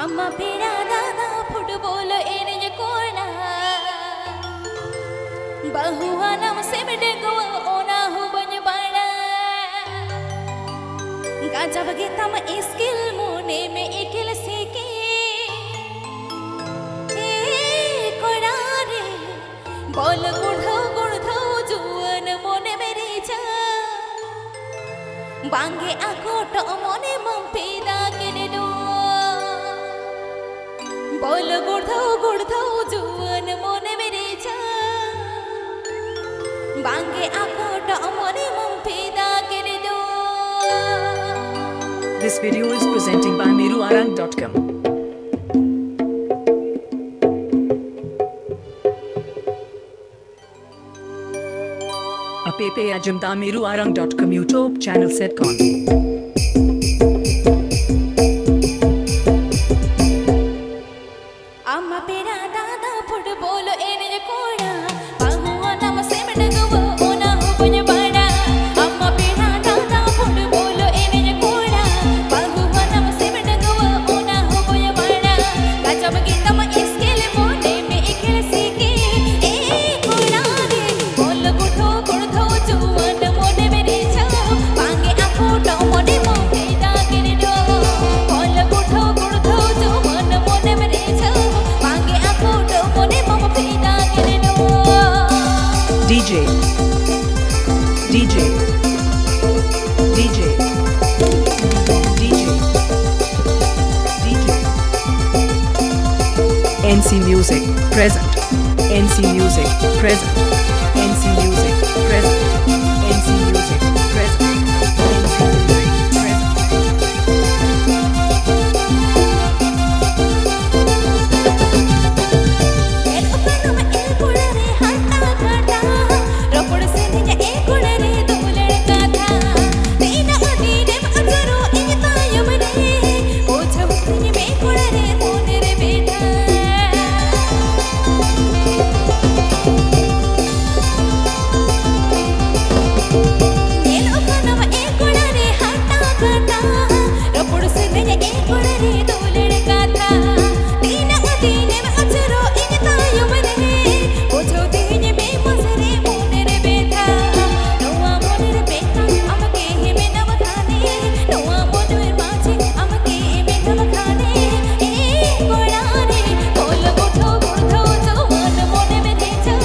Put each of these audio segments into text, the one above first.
Amma pera dada football ene korna Bahuwa nam semde go ona hu bany bana Gaja bage tam skill mone me ekil seke E korare bol gudhau juan mone mere ja Bange akot mone mum peda kene do Bol gudhau juan mone mere ja Bange akot mone mum peda kene do This video is presenting by meruarang.com. Apepe ajamda meruarang.com YouTube channel set con. Amma pera dada football ene korna Bahuwa nam semde go ona hu bany bana Amma pera dada football ene korna Bahuwa nam semde go ona hu bany bana Gaja bage tam skill mone me ekil seke E korare bol gudhau juan mone mere ja Bange akot mone mum peda kene do Bol gudhau juan mone mere ja Bange akot mone mum peda kene do DJ DJ DJ DJ DJ NC Music present NC Music present NC Music present NC Music present NC Music present El upanam el kulare hatta kata Rapod se niya e kulare dulad katha Teena adinem ajaro inta yamne Ocha hukni me kulare monere beta El upanam e kulare hatta kata Rapod se niya e kulare dulad katha Teena adinem ajaro inta yamne Ocha hukni me mazare monere beta Noa monere beta amake hime navakhane Noa monere mache amake hime navakhane E korare bol gudhau juan mone mere ja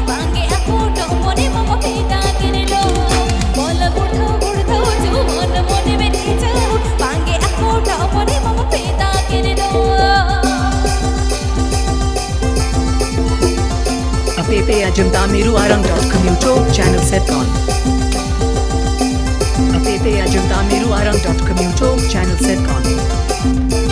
Bange akot mone mum peda kene do Bol gudhau juan mone mere ja Bange akot mone mum peda kene do Apepe ajamda meruarang.com YouTube channel set con. Apepe ajamda meruarang.com YouTube channel set con.